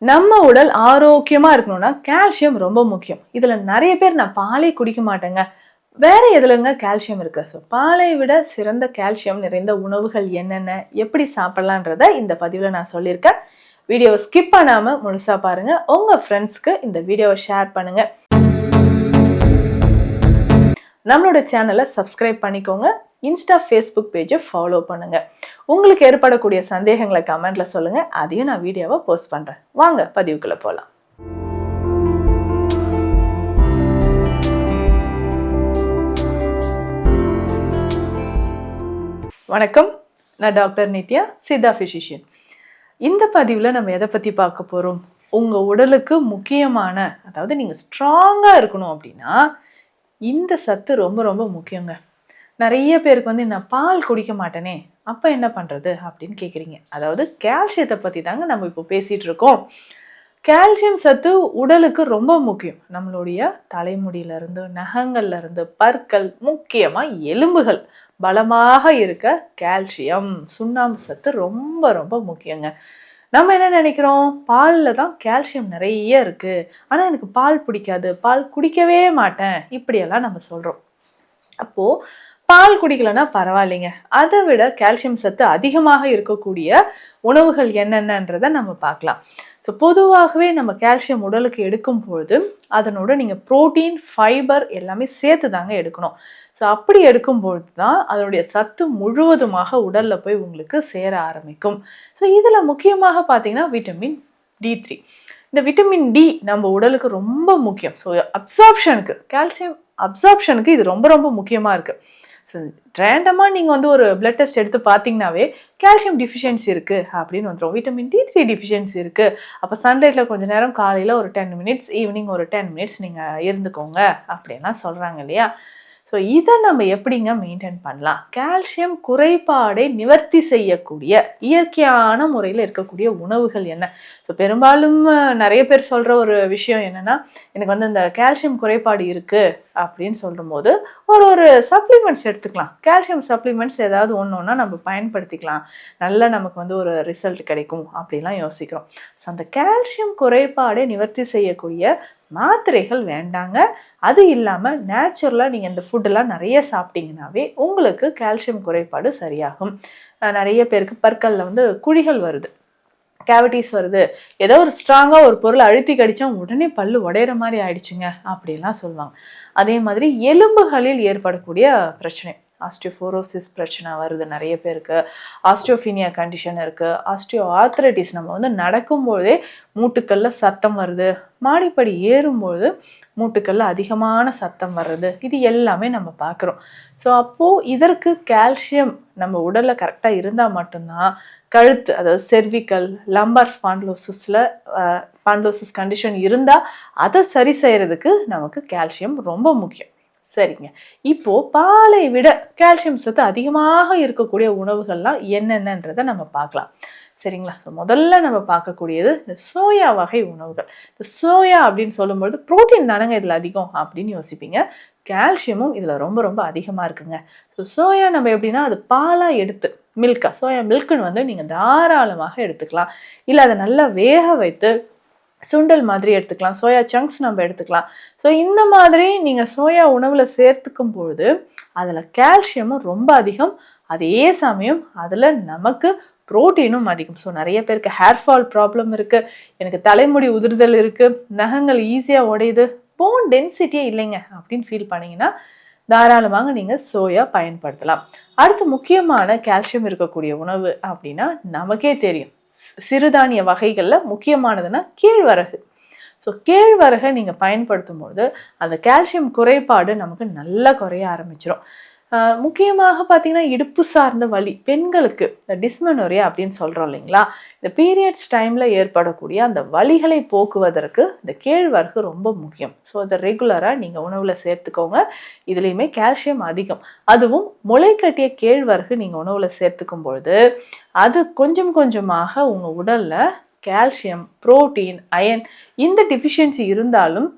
நம்ம உடல் ஆரோக்கியமா இருக்கணும்னா கால்சியம் ரொம்ப முக்கியம். இதுல நிறைய பேர் நான் பாலே குடிக்க மாட்டேங்க. வேற எதுலங்க கால்சியம் இருக்கு? ஸோ பாலை விட சிறந்த கால்சியம் நிறைந்த உணவுகள் என்னென்ன? எப்படி சாப்பிடலான்றத இந்த பதிவுல நான் சொல்லியிருக்கேன். வீடியோவை ஸ்கிப் பண்ணாம முழுசா பாருங்க. உங்க ஃப்ரெண்ட்ஸ்க்கு இந்த வீடியோவை ஷேர் பண்ணுங்க. நம்மளோட சேனலை சப்ஸ்கிரைப் பண்ணிக்கோங்க. இன்ஸ்டா ஃபேஸ்புக் பேஜை ஃபாலோ பண்ணுங்க. உங்களுக்கு ஏற்படக்கூடிய சந்தேகங்களை கமெண்ட்ல சொல்லுங்க. அதையும் நான் வீடியோவை போஸ்ட் பண்றேன். வாங்க பதிவுக்குள்ள போலாம். வணக்கம், நான் டாக்டர் நித்யா, சித்தா பிசிஷியன். இந்த பதிவில் நம்ம எதை பற்றி பார்க்க போகிறோம்? உங்கள் உடலுக்கு முக்கியமான, அதாவது நீங்கள் ஸ்ட்ராங்காக இருக்கணும் அப்படின்னா இந்த சத்து ரொம்ப ரொம்ப முக்கியங்க. நிறைய பேருக்கு நான் பால் குடிக்க மாட்டேனே, அப்போ என்ன பண்ணுறது அப்படின்னு கேட்குறீங்க. அதாவது கால்சியத்தை பற்றி தாங்க நம்ம இப்போ பேசிகிட்டு இருக்கோம். கால்சியம் சத்து உடலுக்கு ரொம்ப முக்கியம். நம்மளுடைய தலைமுடியிலிருந்து, நகங்கள்லேருந்து, பற்கள், முக்கியமாக எலும்புகள் பலமாக இருக்க கால்சியம், சுண்ணாம்பு சத்து ரொம்ப ரொம்ப முக்கியங்க. நம்ம என்ன நினைக்கிறோம், பாலில் தான் கால்சியம் நிறைய இருக்குது, ஆனால் எனக்கு பால் பிடிக்காது, பால் குடிக்கவே மாட்டேன், இப்படியெல்லாம் நம்ம சொல்கிறோம். அப்போது பால் குடிக்கலன்னா பரவாயில்லைங்க, அதை விட கால்சியம் சத்து அதிகமாக இருக்கக்கூடிய உணவுகள் என்னென்னன்றதை நம்ம பார்க்கலாம். ஸோ பொதுவாகவே நம்ம கால்சியம் உடலுக்கு எடுக்கும் பொழுது அதனோட நீங்கள் ப்ரோட்டீன், ஃபைபர் எல்லாமே சேர்த்து தாங்க எடுக்கணும். ஸோ அப்படி எடுக்கும்பொழுது தான் அதனுடைய சத்து முழுவதுமாக உடலில் போய் உங்களுக்கு சேர ஆரம்பிக்கும். ஸோ இதில் முக்கியமாக பார்த்தீங்கன்னா விட்டமின் D3. இந்த விட்டமின் டி நம்ம உடலுக்கு ரொம்ப முக்கியம். ஸோ அப்சார்ப்ஷனுக்கு, கால்சியம் அப்சார்ப்ஷனுக்கு இது ரொம்ப ரொம்ப முக்கியமாக இருக்குது. ஸோ ரேண்டமாக நீங்கள் ஒரு பிளட் டெஸ்ட் எடுத்து பார்த்தீங்கன்னாவே கால்சியம் டிஃபிஷியன்சி இருக்குது அப்படின்னு வந்துடும். விட்டமின் D3 டிஃபிஷியன்சி இருக்குது. அப்போ சன்லைட்டில் கொஞ்சம் நேரம், காலையில் ஒரு 10 மினிட்ஸ், ஈவினிங் ஒரு 10 மினிட்ஸ் நீங்கள் இருந்துக்கோங்க அப்படின்லாம் சொல்கிறாங்க இல்லையா? ஸோ இதை நம்ம எப்படிங்க மெயின்டைன் பண்ணலாம்? கால்சியம் குறைபாடை நிவர்த்தி செய்யக்கூடிய இயற்கையான முறையில் இருக்கக்கூடிய உணவுகள் என்ன? ஸோ பெரும்பாலும் நிறைய பேர் சொல்கிற ஒரு விஷயம் என்னென்னா, எனக்கு இந்த கால்சியம் குறைபாடு இருக்குது அப்படின்னு சொல்லும் போது ஒரு சப்ளிமெண்ட்ஸ் எடுத்துக்கலாம். கால்சியம் சப்ளிமெண்ட்ஸ் ஏதாவது ஒன்று நம்ம பயன்படுத்திக்கலாம், நல்லா நமக்கு ஒரு ரிசல்ட் கிடைக்கும் அப்படின்லாம் யோசிக்கிறோம். ஸோ அந்த கால்சியம் குறைபாடை நிவர்த்தி செய்யக்கூடிய மாத்திரைகள் வேண்டாங்க. அது இல்லாமல் நேச்சுரலாக நீங்கள் இந்த ஃபுட்டெல்லாம் நிறைய சாப்பிட்டீங்கன்னாவே உங்களுக்கு கால்சியம் குறைபாடு சரியாகும். நிறைய பேருக்கு பற்களில் குழிகள் வருது, கேவிட்டிஸ் வருது, ஏதோ ஒரு ஸ்ட்ராங்காக ஒரு பொருளை அழுத்தி கடிச்சா உடனே பல்லு உடையிற மாதிரி ஆயிடுச்சுங்க அப்படிலாம் சொல்லுவாங்க. அதே மாதிரி எலும்புகளில் ஏற்படக்கூடிய பிரச்சனை, ஆஸ்டியோபோரோசிஸ் பிரச்சனை வருது நிறைய பேருக்கு, ஆஸ்டியோஃபினியா கண்டிஷன் இருக்குது, ஆஸ்டியோ ஆர்த்ரைட்டிஸ், நம்ம நடக்கும்போதே மூட்டுக்கல்ல சத்தம் வருது, மாடிப்படி ஏறும்பொழுது மூட்டுக்கல்ல அதிகமான சத்தம் வர்றது, இது எல்லாமே நம்ம பார்க்குறோம். ஸோ அப்போது இதற்கு கால்சியம் நம்ம உடலில் கரெக்டாக இருந்தால் மட்டும்தான் கழுத்து, அதாவது செர்விக்கல், லம்பார் ஸ்பாண்டிலோசிஸ் கண்டிஷன் இருந்தால் அதை சரி செய்கிறதுக்கு நமக்கு கால்சியம் ரொம்ப முக்கியம். சரிங்க, இப்போ பாலை விட கால்சியம் சத்து அதிகமாக இருக்கக்கூடிய உணவுகள்லாம் என்னென்னன்றதை நம்ம பார்க்கலாம். சரிங்களா? ஸோ முதல்ல நம்ம பார்க்கக்கூடியது இந்த சோயா வகை உணவுகள். இந்த சோயா அப்படின்னு சொல்லும்பொழுது புரோட்டீன் தானங்க இதில் அதிகம் அப்படின்னு யோசிப்பீங்க. கால்சியமும் இதில் ரொம்ப ரொம்ப அதிகமாக இருக்குங்க. ஸோ சோயா நம்ம எப்படின்னா, அது பாலாக எடுத்து, மில்கா, சோயா மில்க்குன்னு நீங்கள் தாராளமாக எடுத்துக்கலாம். இல்லை அதை நல்லா வேக வைத்து சுண்டல் மாதிரி எடுத்துக்கலாம், சோயா சங்க்ஸ் நம்ம எடுத்துக்கலாம். ஸோ இந்த மாதிரி நீங்கள் சோயா உணவில் சேர்த்துக்கும் பொழுது அதில் கால்சியமும் ரொம்ப அதிகம், அதே சமயம் அதில் நமக்கு புரோட்டீனும் அதிகம். ஸோ நிறைய பேருக்கு ஹேர் ஃபால் ப்ராப்ளம் இருக்குது, எனக்கு தலைமுடி உதிர்தல் இருக்குது, நகங்கள் ஈஸியாக உடையுது, போன் டென்சிட்டியே இல்லைங்க அப்படின்னு ஃபீல் பண்ணிங்கன்னா தாராளமாக நீங்கள் சோயா பயன்படுத்தலாம். அடுத்து முக்கியமான கால்சியம் இருக்கக்கூடிய உணவு அப்படின்னா நமக்கே தெரியும், சிறுதானிய வகைகளில் முக்கியமானதுன்னா கேழ்வரகு. ஸோ கேழ்வரகை நீங்கள் பயன்படுத்தும் பொழுது அந்த கால்சியம் குறைபாடு நமக்கு நல்லா குறைய ஆரம்பிச்சிடும். முக்கியமாக பார்த்தீங்கன்னா இடுப்பு சார்ந்த வலி, பெண்களுக்கு இந்த டிஸ்மெனோரியா அப்படின்னு சொல்கிறோம் இல்லைங்களா, இந்த பீரியட்ஸ் டைமில் ஏற்படக்கூடிய அந்த வலிகளை போக்குவதற்கு இந்த கேழ்வரகு ரொம்ப முக்கியம். ஸோ இதை ரெகுலராக நீங்கள் உணவில் சேர்த்துக்கோங்க. இதுலேயுமே கால்சியம் அதிகம். அதுவும் முளை கட்டிய கேழ்வரகு நீங்கள் உணவில் சேர்த்துக்கும் பொழுது அது கொஞ்சம் கொஞ்சமாக உங்கள் உடலில் கால்சியம், புரோட்டீன், அயன் இந்த டிஃபிஷியன்சி இருந்தாலும்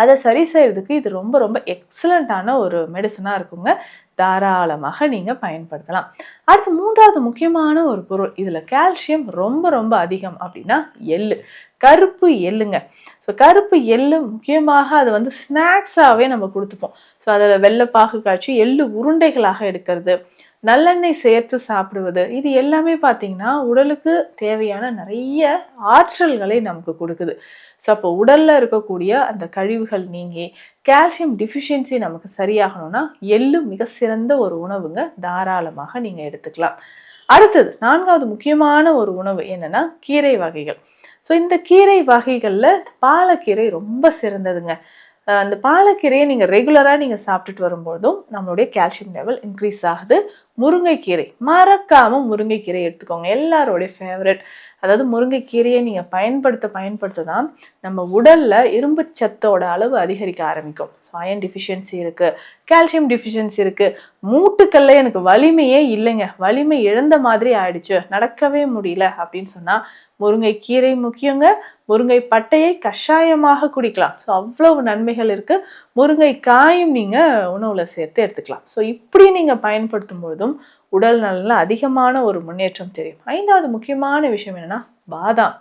அதை சரி செய்யறதுக்கு இது ரொம்ப ரொம்ப எக்ஸலண்ட்டான ஒரு மெடிசனாக இருக்குங்க. தாராளமாக நீங்கள் பயன்படுத்தலாம். அடுத்து 3வது முக்கியமான ஒரு பொருள், இதில் கால்சியம் ரொம்ப ரொம்ப அதிகம் அப்படின்னா எள்ளு. கருப்பு எள்ளுங்க. ஸோ கருப்பு எள்ளு முக்கியமாக அது வந்து ஸ்நாக்ஸாகவே நம்ம கொடுத்துப்போம். ஸோ அதில் வெள்ளைப்பாகு காய்ச்சி எள்ளு உருண்டைகளாக எடுக்கிறது, நல்லெண்ணெய் சேர்த்து சாப்பிடுவது, இது எல்லாமே பார்த்தீங்கன்னா உடலுக்கு தேவையான நிறைய ஆற்றல்களை நமக்கு கொடுக்குது. ஸோ அப்போ உடல்ல இருக்கக்கூடிய அந்த கழிவுகள் நீங்கி கால்சியம் டிஃபிஷியன்சி நமக்கு சரியாகணும்னா எள்ளு மிக சிறந்த ஒரு உணவுங்க. தாராளமாக நீங்க எடுத்துக்கலாம். அடுத்தது 4வது முக்கியமான ஒரு உணவு என்னன்னா கீரை வகைகள். ஸோ இந்த கீரை வகைகள்ல பாலக்கீரை ரொம்ப சிறந்ததுங்க. அந்த பாலக்கீரையை நீங்கள் ரெகுலராக நீங்கள் சாப்பிட்டுட்டு வரும்போதும் நம்மளுடைய கால்சியம் லெவல் இன்க்ரீஸ் ஆகுது. முருங்கைக்கீரை, மறக்காமல் முருங்கைக்கீரை எடுத்துக்கோங்க. எல்லாரோடைய ஃபேவரட். அதாவது முருங்கைக்கீரையை நீங்கள் பயன்படுத்த தான் நம்ம உடலில் இரும்பு சத்தோட அளவு அதிகரிக்க ஆரம்பிக்கும். ஸோ அயன் டிஃபிஷியன்சி இருக்குது, கால்சியம் டிஃபிஷியன்சி இருக்குது. மூட்டுக்கல்ல எனக்கு வலிமையே இல்லைங்க, வலிமை இழந்த மாதிரி ஆயிடுச்சு, நடக்கவே முடியல அப்படின்னு சொன்னால் முருங்கைக்கீரை முக்கியங்க. முருங்கை பட்டையை கஷாயமாக குடிக்கலாம். ஸோ அவ்வளவு நன்மைகள் இருக்குது. முருங்கை காயும் நீங்கள் உணவில் சேர்த்து எடுத்துக்கலாம். ஸோ இப்படி நீங்கள் பயன்படுத்தும் பொழுதும் உடல் நலனில் அதிகமான ஒரு முன்னேற்றம் தெரியும். 5வது முக்கியமான விஷயம் என்னென்னா பாதாம்.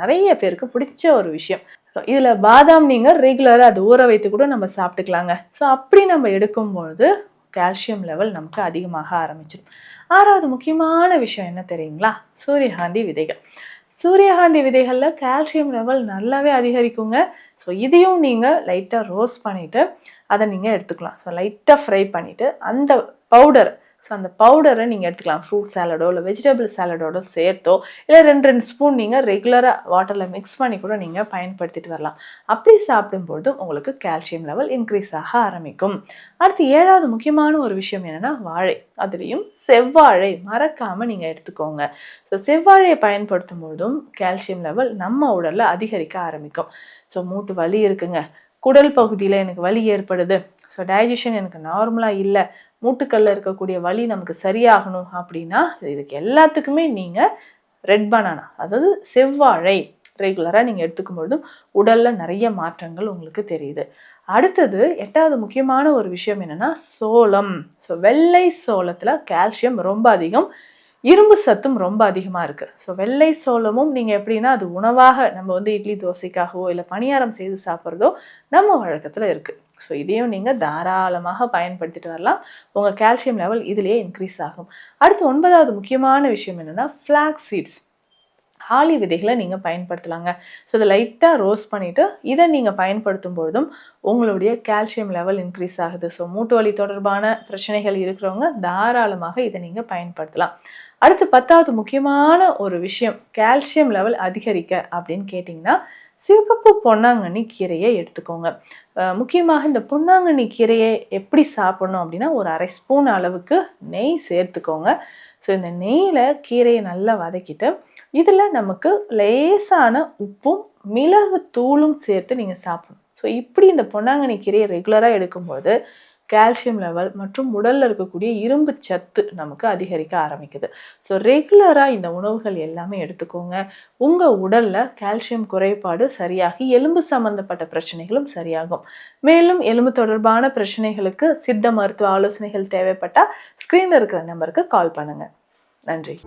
நிறைய பேருக்கு பிடிச்ச ஒரு விஷயம். ஸோ இதில் பாதாம் நீங்கள் ரெகுலராக அது ஊற வைத்து கூட நம்ம சாப்பிட்டுக்கலாங்க. ஸோ அப்படி நம்ம எடுக்கும்பொழுது கால்சியம் லெவல் நமக்கு அதிகமாக ஆரம்பிச்சிடும். 6வது முக்கியமான விஷயம் என்ன தெரியுங்களா? சூரியகாந்தி விதைகள். சூரியகாந்தி விதைகளில் கால்சியம் லெவல் நல்லாவே அதிகரிக்குங்க. ஸோ இதையும் நீங்கள் லைட்டாக ரோஸ்ட் பண்ணிவிட்டு அதை நீங்கள் எடுத்துக்கலாம். ஸோ லைட்டாக ஃப்ரை பண்ணிவிட்டு அந்த பவுடர், ஸோ அந்த பவுடரை நீங்கள் எடுத்துக்கலாம். ஃப்ரூட் சாலடோ இல்லை வெஜிடபிள் சாலடோட சேர்த்தோ இல்லை 2 ஸ்பூன் நீங்கள் ரெகுலராக வாட்டரில் மிக்ஸ் பண்ணி கூட நீங்கள் பயன்படுத்திட்டு வரலாம். அப்படி சாப்பிடும்போது உங்களுக்கு கால்சியம் லெவல் இன்க்ரீஸ் ஆக ஆரம்பிக்கும். அடுத்து 7வது முக்கியமான ஒரு விஷயம் என்னென்னா வாழை. அதுலேயும் செவ்வாழை மறக்காமல் நீங்கள் எடுத்துக்கோங்க. ஸோ செவ்வாழையை பயன்படுத்தும் போதும் கால்சியம் லெவல் நம்ம உடலில் அதிகரிக்க ஆரம்பிக்கும். ஸோ மூட்டு வலி இருக்குங்க, குடல் பகுதியில் எனக்கு வலி ஏற்படுது, ஸோ டைஜஷன் எனக்கு நார்மலாக இல்லை, மூட்டுக்கல்ல இருக்கக்கூடிய வலி நமக்கு சரியாகணும் அப்படின்னா இதுக்கு எல்லாத்துக்குமே நீங்கள் ரெட் பனானா, அதாவது செவ்வாழை ரெகுலராக நீங்கள் எடுத்துக்கும் பொழுதும் உடலில் நிறைய மாற்றங்கள் உங்களுக்கு தெரியுது. அடுத்தது 8வது முக்கியமான ஒரு விஷயம் என்னென்னா சோளம். ஸோ வெள்ளை சோளத்தில் கால்சியம் ரொம்ப அதிகம், இரும்பு சத்தும் ரொம்ப அதிகமாக இருக்குது. ஸோ வெள்ளை சோளமும் நீங்கள் எப்படின்னா அது உணவாக நம்ம வந்து இட்லி தோசைக்காகவோ இல்லை பணியாரம் செய்து சாப்பிட்றதோ நம்ம வழக்கத்தில் இருக்குது. ஸோ இதையும் நீங்கள் தாராளமாக பயன்படுத்திட்டு வரலாம். உங்கள் கால்சியம் லெவல் இதிலேயே இன்க்ரீஸ் ஆகும். அடுத்து 9வது முக்கியமான விஷயம் என்னென்னா ஃப்ளாக்ஸ் சீட்ஸ். ஆளி விதைகளை நீங்கள் பயன்படுத்தலாங்க. ஸோ இதை லைட்டாக ரோஸ்ட் பண்ணிவிட்டு இதை நீங்கள் பயன்படுத்தும் பொழுதும் உங்களுடைய கால்சியம் லெவல் இன்க்ரீஸ் ஆகுது. ஸோ மூட்டு வலி தொடர்பான பிரச்சனைகள் இருக்கிறவங்க தாராளமாக இதை நீங்கள் பயன்படுத்தலாம். அடுத்து 10வது முக்கியமான ஒரு விஷயம் கால்சியம் லெவல் அதிகரிக்க அப்படின்னு கேட்டிங்கன்னா சிவப்பு பொன்னாங்கண்ணி கீரையை எடுத்துக்கோங்க. முக்கியமாக இந்த பொன்னாங்கண்ணி கீரையை எப்படி சாப்பிடணும் அப்படின்னா ஒரு 1/2 ஸ்பூன் அளவுக்கு நெய் சேர்த்துக்கோங்க. ஸோ இந்த நெய்யில் கீரையை நல்லா வதக்கிட்டு இதில் நமக்கு லேசான உப்பும் மிளகு தூளும் சேர்த்து நீங்கள் சாப்பிடணும். ஸோ இப்படி இந்த பொன்னாங்கண்ணி கீரையை ரெகுலராக எடுக்கும்போது கால்சியம் லெவல் மற்றும் உடலில் இருக்கக்கூடிய இரும்பு சத்து நமக்கு அதிகரிக்க ஆரம்பிக்குது. ஸோ ரெகுலராக இந்த உணவுகள் எல்லாமே எடுத்துக்கோங்க. உங்கள் உடலில் கால்சியம் குறைபாடு சரியாகி எலும்பு சம்பந்தப்பட்ட பிரச்சனைகளும் சரியாகும். மேலும் எலும்பு தொடர்பான பிரச்சனைகளுக்கு சித்த மருத்துவ ஆலோசனைகள் தேவைப்பட்டால் ஸ்க்ரீனில் இருக்கிற நம்பருக்கு கால் பண்ணுங்கள். நன்றி.